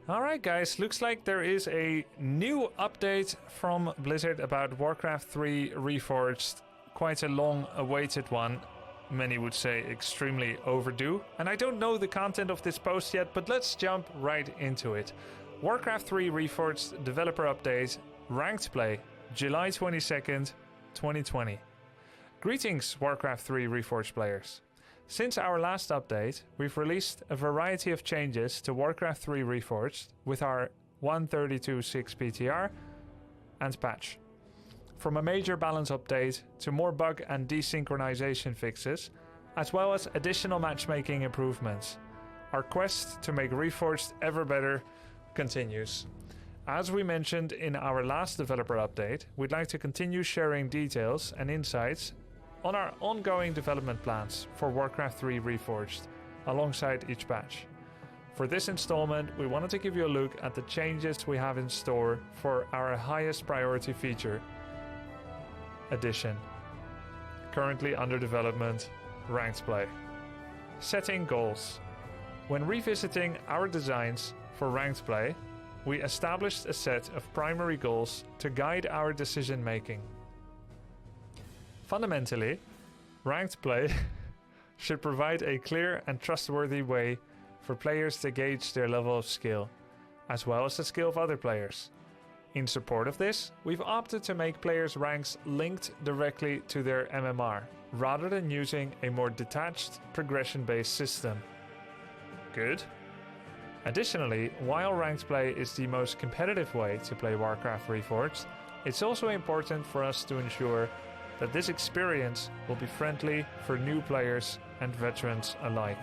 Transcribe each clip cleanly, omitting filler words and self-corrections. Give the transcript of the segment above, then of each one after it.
Alright guys, looks like there is a new update from Blizzard about Warcraft 3 Reforged. Quite a long awaited one. Many would say extremely overdue. And I don't know the content of this post yet, but let's jump right into it. Warcraft 3 Reforged developer update, ranked play, July 22nd, 2020. Greetings Warcraft 3 Reforged players. Since our last update, we've released a variety of changes to Warcraft 3 Reforged with our 132.6 PTR and patch. From a major balance update to more bug and desynchronization fixes, as well as additional matchmaking improvements, our quest to make Reforged ever better continues. As we mentioned in our last developer update, we'd like to continue sharing details and insights on our ongoing development plans for Warcraft 3 Reforged, alongside each patch. For this installment, we wanted to give you a look at the changes we have in store for our highest priority feature addition, currently under development, ranked play. Setting goals. When revisiting our designs for ranked play, we established a set of primary goals to guide our decision making. Fundamentally, ranked play should provide a clear and trustworthy way for players to gauge their level of skill, as well as the skill of other players. In support of this, we've opted to make players' ranks linked directly to their MMR, rather than using a more detached, progression-based system. Good. Additionally, while ranked play is the most competitive way to play Warcraft Reforged, it's also important for us to ensure that this experience will be friendly for new players and veterans alike.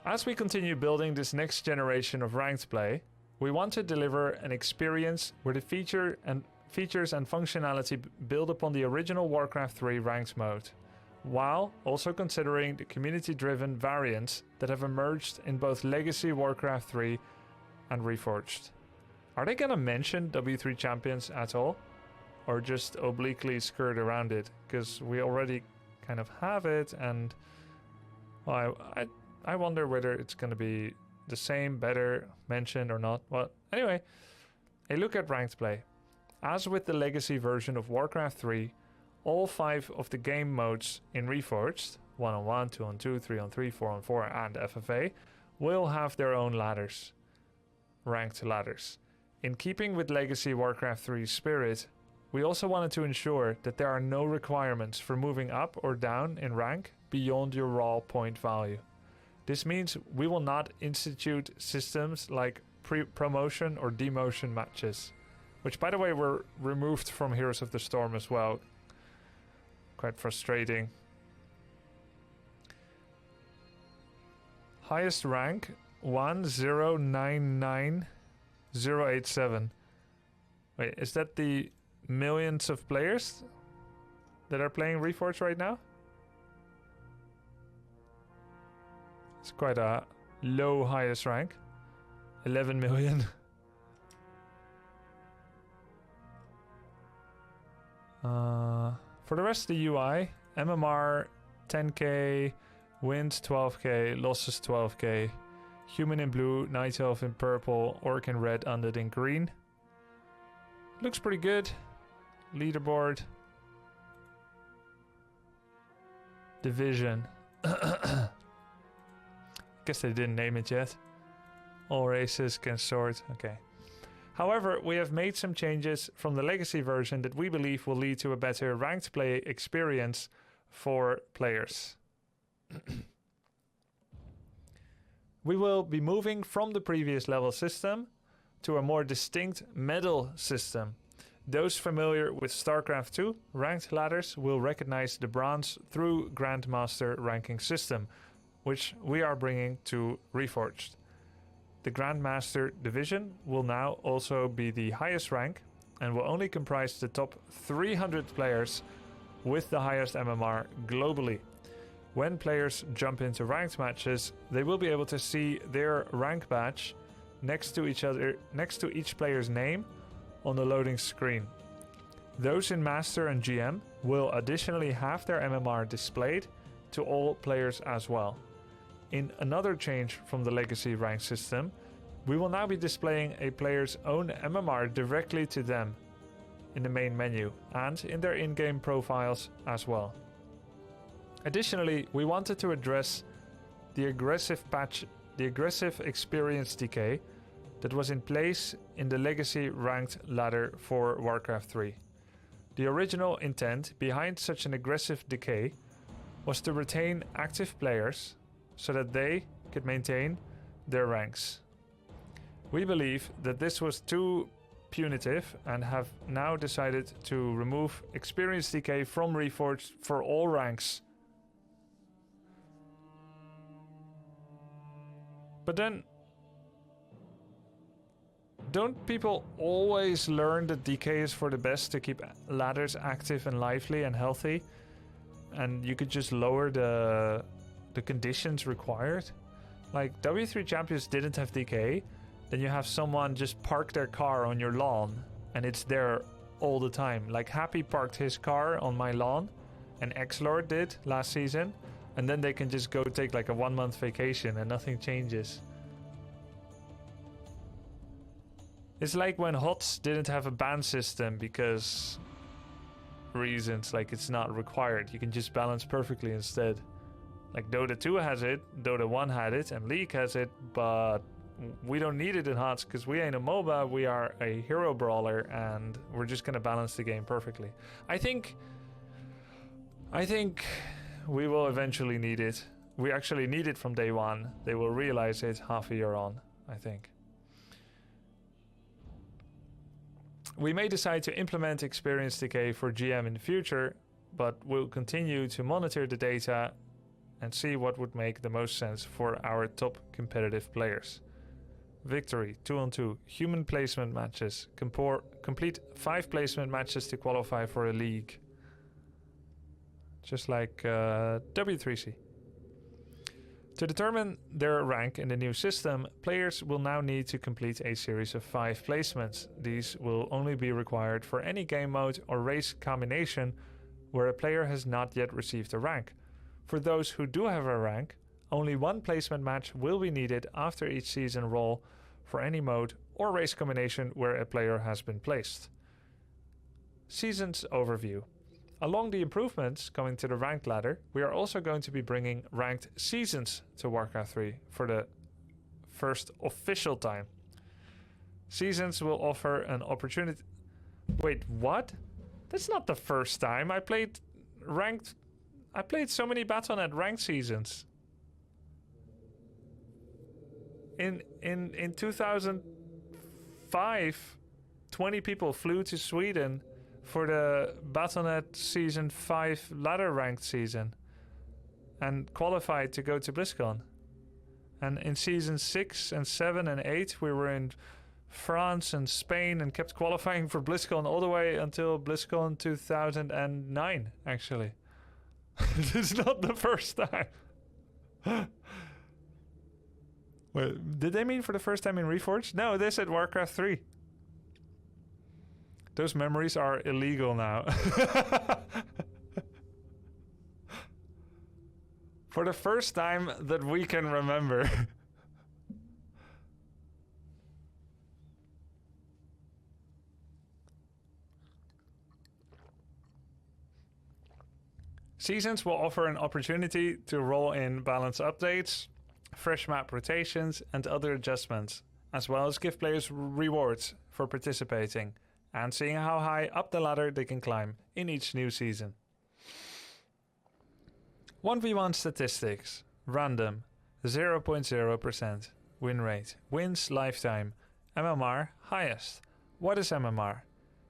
As we continue building this next generation of ranked play, we want to deliver an experience where the features and functionality build upon the original Warcraft 3 ranked mode, while also considering the community-driven variants that have emerged in both Legacy Warcraft 3 and Reforged. Are they gonna mention W3 champions at all? Or just obliquely skirt around it? Because we already kind of have it, and well, I wonder whether it's gonna be the same, better, mentioned or not. Well, anyway, a look at ranked play. As with the Legacy version of Warcraft 3, all 5 of the game modes in Reforged, 1-on-1, 2-on-2, 3-on-3, 4-on-4 and FFA, will have their own ladders. Ranked ladders. In keeping with Legacy Warcraft 3's spirit, we also wanted to ensure that there are no requirements for moving up or down in rank beyond your raw point value. This means we will not institute systems like promotion or demotion matches, which by the way were removed from Heroes of the Storm as well. Quite frustrating. Highest rank 1099087. Wait, is that the millions of players that are playing Reforged right now? It's quite a low highest rank. 11 million. For the rest of the UI, MMR 10k, wins 12k, losses 12k, human in blue, night elf in purple, orc in red, undead in green. Looks pretty good. Leaderboard. Division. Guess they didn't name it yet. All races can sort. Okay. However, we have made some changes from the Legacy version that we believe will lead to a better ranked play experience for players. We will be moving from the previous level system to a more distinct medal system. Those familiar with StarCraft 2 ranked ladders will recognize the bronze through Grandmaster ranking system, which we are bringing to Reforged. The Grandmaster division will now also be the highest rank and will only comprise the top 300 players with the highest MMR globally. When players jump into ranked matches, they will be able to see their rank badge next to each player's name on the loading screen. Those in Master and GM will additionally have their MMR displayed to all players as well. In another change from the legacy rank system, we will now be displaying a player's own MMR directly to them in the main menu and in their in-game profiles as well. Additionally, we wanted to address the aggressive experience decay that was in place in the legacy ranked ladder for Warcraft 3. The original intent behind such an aggressive decay was to retain active players so that they could maintain their ranks. We believe that this was too punitive and have now decided to remove experience decay from Reforged for all ranks. But then, don't people always learn that decay is for the best to keep ladders active and lively and healthy? And you could just lower the conditions required? Like, W3 champions didn't have decay, then you have someone just park their car on your lawn and it's there all the time. Like Happy parked his car on my lawn and X-Lord did last season, and then they can just go take like a 1 month vacation and nothing changes. It's like when HOTS didn't have a ban system because reasons, like it's not required. You can just balance perfectly instead. Like Dota 2 has it, Dota 1 had it, and League has it, but we don't need it in HOTS because we ain't a MOBA, we are a hero brawler, and we're just gonna balance the game perfectly. I think we will eventually need it. We actually need it from day one. They will realize it half a year on, I think. We may decide to implement experience decay for GM in the future, but we'll continue to monitor the data and see what would make the most sense for our top competitive players. Victory, 2-on-2, human placement matches. Complete 5 placement matches to qualify for a league. Just like W3C. To determine their rank in the new system, players will now need to complete a series of 5 placements. These will only be required for any game mode or race combination where a player has not yet received a rank. For those who do have a rank, only 1 placement match will be needed after each season role for any mode or race combination where a player has been placed. Seasons overview. Along the improvements coming to the ranked ladder, we are also going to be bringing ranked seasons to Warcraft 3 for the first official time. Seasons will offer an opportunity... Wait, what? That's not the first time. I played so many Battle.net ranked seasons. In 2005, 20 people flew to Sweden for the Battle.net Season 5 ladder ranked season and qualified to go to BlizzCon. And in Season 6 and 7 and 8 we were in France and Spain and kept qualifying for BlizzCon all the way until BlizzCon 2009, actually. This is not the first time. Wait, did they mean for the first time in Reforged? No, they said Warcraft 3. Those memories are illegal now. For the first time that we can remember. Seasons will offer an opportunity to roll in balance updates, fresh map rotations, and other adjustments, as well as give players rewards for participating and seeing how high up the ladder they can climb in each new season. 1v1 statistics. Random. 0.0%. Win rate. Wins lifetime. MMR highest. What is MMR?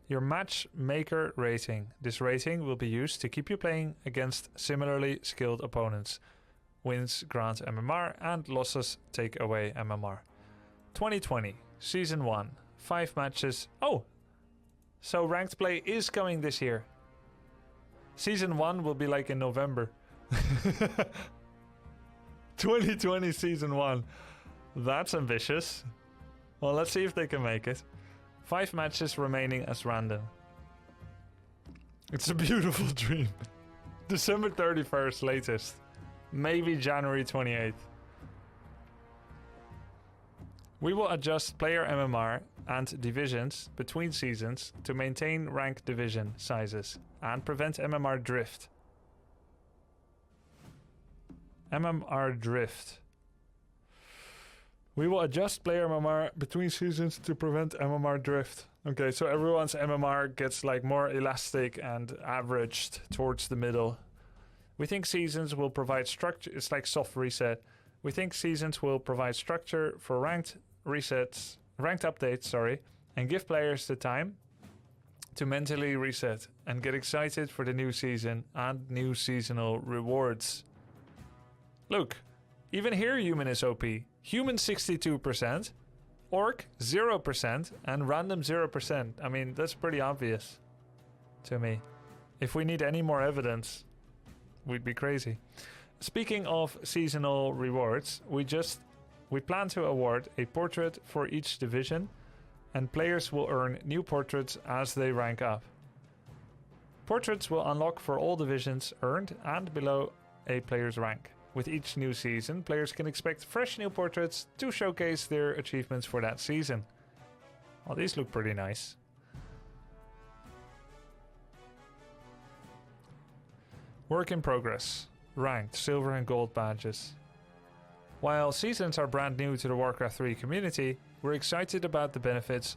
Your matchmaker rating. This rating will be used to keep you playing against similarly skilled opponents. Wins grant MMR and losses take away MMR. 2020. Season 1. 5 matches. Oh! So ranked play is coming this year. Season 1 will be like in November. 2020 Season 1. That's ambitious. Well, let's see if they can make it. 5 matches remaining as random. It's a beautiful dream. December 31st latest. Maybe January 28th. We will adjust player MMR and divisions between seasons to maintain rank division sizes and prevent MMR drift. MMR drift. We will adjust player MMR between seasons to prevent MMR drift. Okay, so everyone's MMR gets like more elastic and averaged towards the middle. We think seasons will provide structure. It's like soft reset. We think seasons will provide structure for ranked updates, and give players the time to mentally reset and get excited for the new season and new seasonal rewards. Look, even here human is OP. Human 62%, orc 0%, and random 0%. I mean, that's pretty obvious to me. If we need any more evidence, we'd be crazy. Speaking of seasonal rewards, we plan to award a portrait for each division, and players will earn new portraits as they rank up. Portraits will unlock for all divisions earned and below a player's rank. With each new season, players can expect fresh new portraits to showcase their achievements for that season. Well, these look pretty nice. Work in progress. Ranked, silver and gold badges. While seasons are brand new to the Warcraft 3 community, we're excited about the benefits.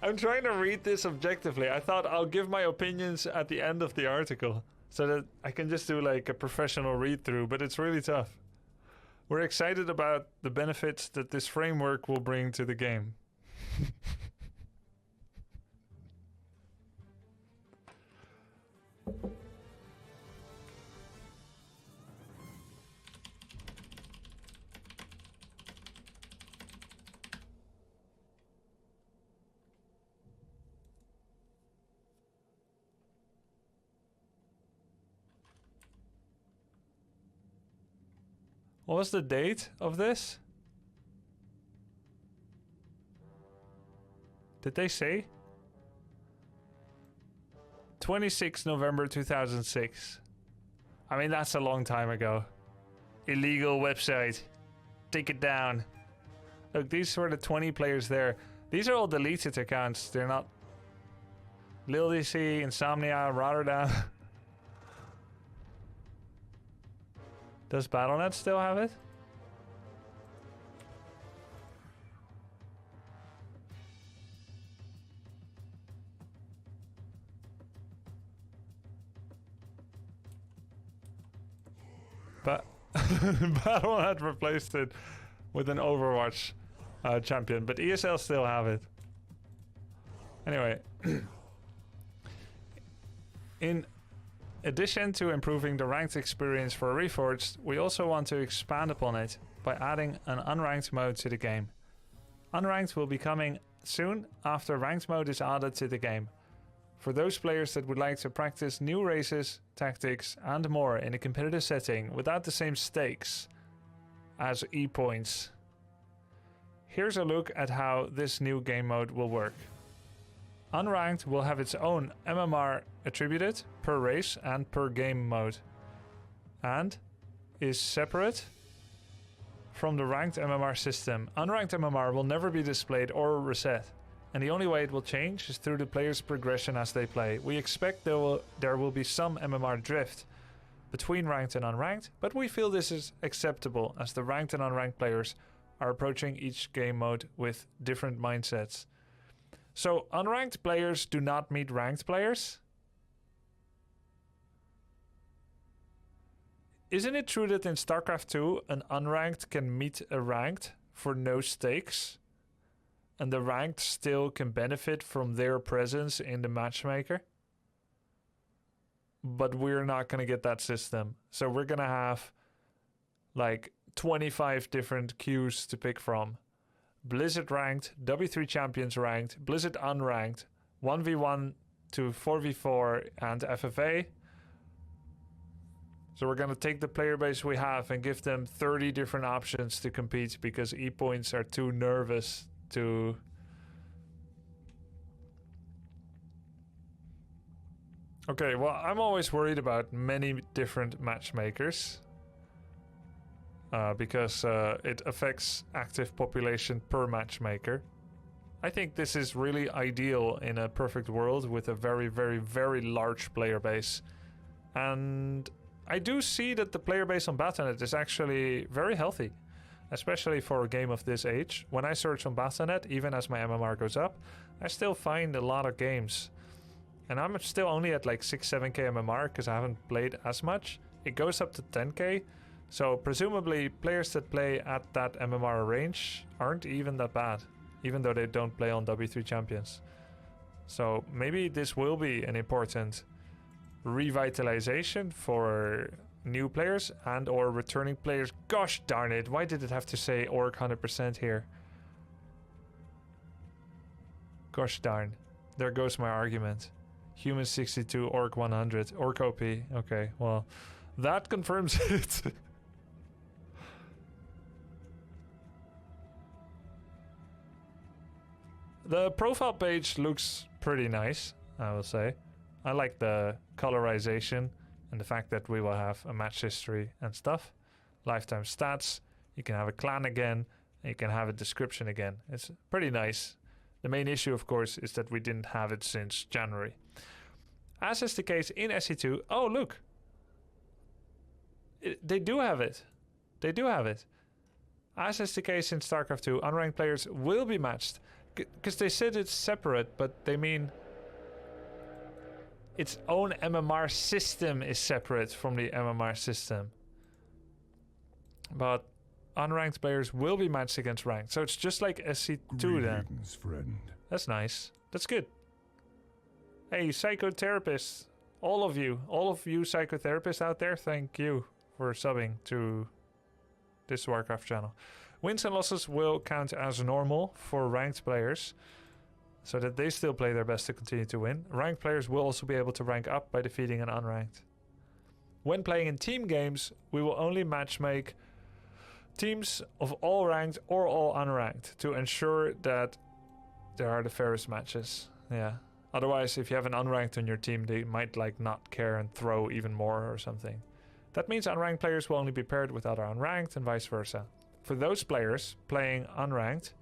I'm trying to read this objectively. I thought I'll give my opinions at the end of the article so that I can just do like a professional read through, but it's really tough. We're excited about the benefits that this framework will bring to the game. What was the date of this? Did they say? 26 November 2006. I mean, that's a long time ago. Illegal website. Take it down. Look, these were the 20 players there. These are all deleted accounts. They're not... Lil DC, Insomnia, Rotterdam. Does Battle.net still have it? But Battle.net replaced it with an Overwatch champion, but ESL still have it. Anyway, in addition to improving the ranked experience for Reforged, we also want to expand upon it by adding an unranked mode to the game. Unranked will be coming soon after ranked mode is added to the game. For those players that would like to practice new races, tactics and more in a competitive setting without the same stakes as E-points. Here's a look at how this new game mode will work. Unranked will have its own MMR attributed per race and per game mode, and is separate from the ranked MMR system. Unranked MMR will never be displayed or reset, and the only way it will change is through the player's progression as they play. We expect there will be some MMR drift between ranked and unranked, but we feel this is acceptable as the ranked and unranked players are approaching each game mode with different mindsets. So unranked players do not meet ranked players? Isn't it true that in StarCraft 2 an unranked can meet a ranked for no stakes? And the ranked still can benefit from their presence in the matchmaker? But we're not going to get that system. So we're going to have like 25 different queues to pick from. Blizzard ranked, W3 champions ranked, Blizzard unranked, 1v1 to 4v4 and FFA. So we're going to take the player base we have and give them 30 different options to compete because E-points are too nervous to... Okay, well, I'm always worried about many different matchmakers. Because it affects active population per matchmaker. I think this is really ideal in a perfect world with a very, very, very large player base. And I do see that the player base on Battle.net is actually very healthy, especially for a game of this age. When I search on Battle.net, even as my MMR goes up, I still find a lot of games. And I'm still only at like 6-7k MMR because I haven't played as much. It goes up to 10k. So presumably players that play at that MMR range aren't even that bad, even though they don't play on W3 champions. So maybe this will be an important revitalization for new players and or returning players. Gosh darn it, why did it have to say orc 100% here? Gosh darn, there goes my argument. Human 62, orc 100, orc OP. Okay, well, that confirms it. The profile page looks pretty nice, I will say. I like the colorization and the fact that we will have a match history and stuff. Lifetime stats. You can have a clan again. And you can have a description again. It's pretty nice. The main issue, of course, is that we didn't have it since January. As is the case in SE2. Oh, look. They do have it. They do have it. As is the case in StarCraft 2, unranked players will be matched. Because they said it's separate, but they mean its own MMR system is separate from the MMR system. But unranked players will be matched against ranked. So it's just like SC2 then. Friend. That's nice. That's good. Hey, psychotherapists. All of you psychotherapists out there, thank you for subbing to this Warcraft channel. Wins and losses will count as normal for ranked players, so that they still play their best to continue to win. Ranked players will also be able to rank up by defeating an unranked. When playing in team games, we will only matchmake teams of all ranked or all unranked to ensure that there are the fairest matches. Yeah. Otherwise, if you have an unranked on your team, they might like not care and throw even more or something. That means unranked players will only be paired with other unranked and vice versa. For those players playing unranked,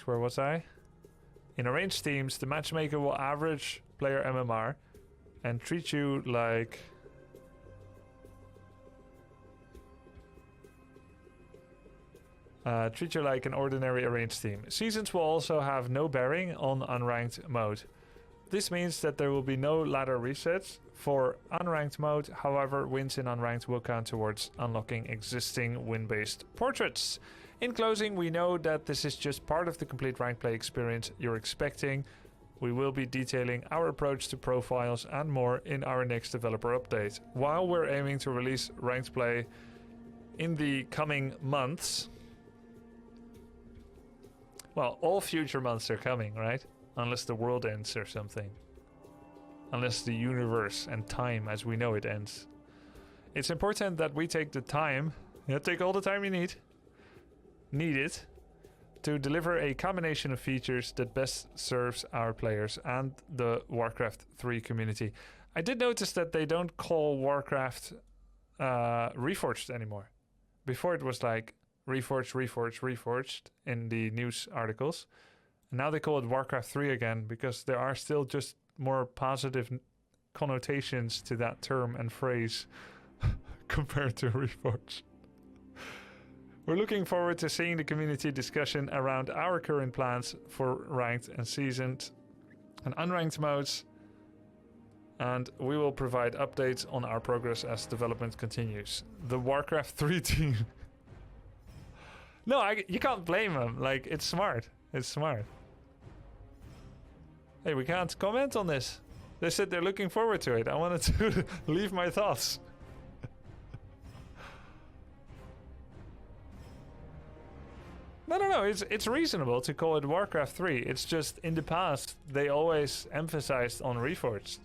where was I? In arranged teams, the matchmaker will average player MMR and treat you like an ordinary arranged team. Seasons will also have no bearing on unranked mode. This means that there will be no ladder resets for unranked mode. However, wins in unranked will count towards unlocking existing win-based portraits. In closing, we know that this is just part of the complete ranked play experience you're expecting. We will be detailing our approach to profiles and more in our next developer update. While we're aiming to release ranked play in the coming months, well, all future months are coming, right? Unless the world ends or something. Unless the universe and time as we know it ends. It's important that we take the time, take all the time you need it, to deliver a combination of features that best serves our players and the Warcraft 3 community. I did notice that they don't call Warcraft Reforged anymore. Before it was like Reforged in the news articles. And now they call it Warcraft 3 again because there are still just more positive connotations to that term and phrase compared to Reforged. We're looking forward to seeing the community discussion around our current plans for ranked and seasoned and unranked modes. And we will provide updates on our progress as development continues. The Warcraft 3 team. No, you can't blame them. Like, it's smart. It's smart. Hey, we can't comment on this. They said they're looking forward to it. I wanted to leave my thoughts. No. It's reasonable to call it Warcraft 3. It's just in the past they always emphasized on Reforged.